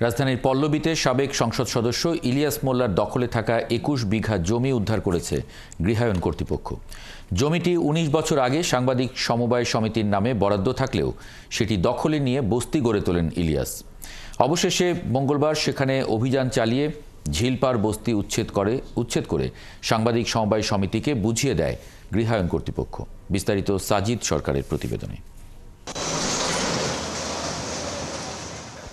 রাজধানীর পল্লবীতে সাবেক সংসদ সদস্য ইলিয়াস মোল্লার দখলে থাকা ২১ বিঘা জমি উদ্ধার করেছে গৃহায়ণ কর্তৃপক্ষ। জমিটি ১৯ বছর আগে সাংবাদিক সমবায় সমিতির নামে বরাদ্দ থাকলেও সেটি দখলে নিয়ে বস্তি গড়ে তোলেন ইলিয়াস। অবশেষে মঙ্গলবার সেখানে অভিযান চালিয়ে ঝিলপাড় বস্তি উচ্ছেদ করে সাংবাদিক সমবায় সমিতিকে বুঝিয়ে দেয় গৃহায়ণ কর্তৃপক্ষ। বিস্তারিত সাজিদ সরকারের প্রতিবেদনে।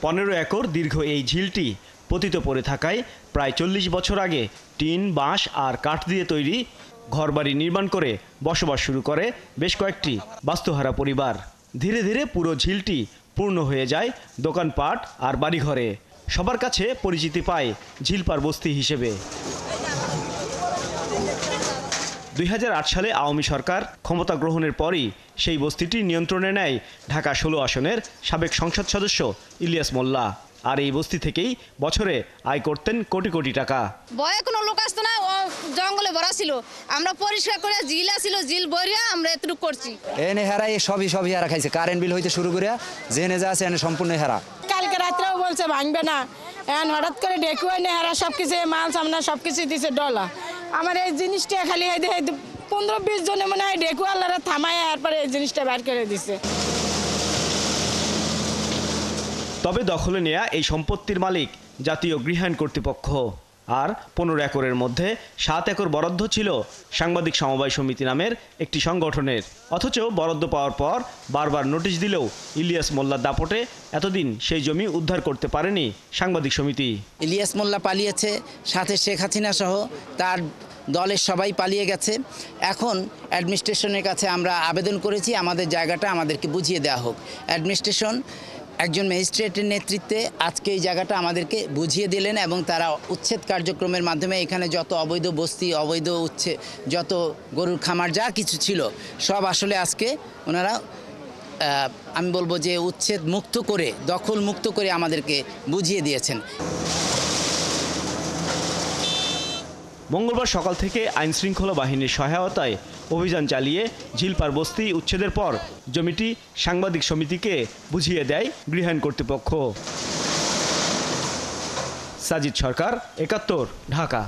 ১৫ একর দীর্ঘ এই ঝিলটি পতিত পড়ে থাকায় প্রায় ৪০ বছর আগে টিন, বাঁশ আর কাঠ দিয়ে তৈরি ঘরবাড়ি নির্মাণ করে বসবাস শুরু করে বেশ কয়েকটি বাস্তুহারা পরিবার। ধীরে ধীরে পুরো ঝিলটি পূর্ণ হয়ে যায় দোকানপাট আর বাড়িঘরে। সবার কাছে পরিচিতি পায় ঝিলপাড় বস্তি হিসেবে। ২০০৮ সালে আওয়ামী সরকার ক্ষমতা গ্রহণের পরই সেই বস্তিটি নিয়ন্ত্রণে নেয় ঢাকা ১৬ আসনের সাবেক সংসদ সদস্য ইলিয়াস মোল্লা। আর এই বস্তি থেকেই বছরে আয় করতেন কোটি কোটি টাকা। বয়ে কোনো লোক আসতো না, ও জঙ্গলে ভরা ছিল, আমরা পরিষ্কার করে জিল আসিল, জিল ভরিয়া আমরা এতটুকু করছি। এনে হেরা এই সবই হেরা খাইছে, কারেন্ট বিল হইতে শুরু করে জেনে যা আছে এনে সম্পূর্ণ হেরা। কালকে রাত্রেও বলছে ভাঙবে না, এখন হঠাৎ করে ডেকু এনে হেরা সবকিছু মাল সামনা সবকিছু দিছে ডলা। আমার এই জিনিসটা খালি ১৫-২০ জনে মনে হয় ডেকু আল্লাহরা থামায় এরপরে এই জিনিসটা বের করে দিছে। তবে দখলে নেয়া এই সম্পত্তির মালিক জাতীয় গৃহায়ণ কর্তৃপক্ষ। আর ১৫ একরের মধ্যে ৭ একর বরাদ্দ ছিল সাংবাদিক সমবায় সমিতি নামের একটি সংগঠনের। অথচ বরাদ্দ পাওয়ার পর বারবার নোটিশ দিলেও ইলিয়াস মোল্লার দাপটে এতদিন সেই জমি উদ্ধার করতে পারেনি সাংবাদিক সমিতি। ইলিয়াস মোল্লা পালিয়েছে, সাথে শেখ হাসিনা সহ তার দলের সবাই পালিয়ে গেছে। এখন অ্যাডমিনিস্ট্রেশনের কাছে আমরা আবেদন করেছি আমাদের জায়গাটা আমাদেরকে বুঝিয়ে দেওয়া হোক। অ্যাডমিনিস্ট্রেশন একজন ম্যাজিস্ট্রেটের নেতৃত্বে আজকে এই জায়গাটা আমাদেরকে বুঝিয়ে দিলেন এবং তারা উচ্ছেদ কার্যক্রমের মাধ্যমে এখানে যত অবৈধ বস্তি, অবৈধ যত গরুর খামার যা কিছু ছিল সব আসলে আজকে ওনারা আমি বলবো যে উচ্ছেদ মুক্ত করে, দখল মুক্ত করে আমাদেরকে বুঝিয়ে দিয়েছেন। মঙ্গলবার সকাল থেকে আইনশৃঙ্খলা বাহিনীর সহায়তায় অভিযান চালিয়ে ঝিলপাড় বস্তি উচ্ছেদের পর জমিটি সাংবাদিক সমিতিকে বুঝিয়ে দেয় গৃহায়ণ কর্তৃপক্ষ। সাজিদ সরকার, ৭১, ঢাকা।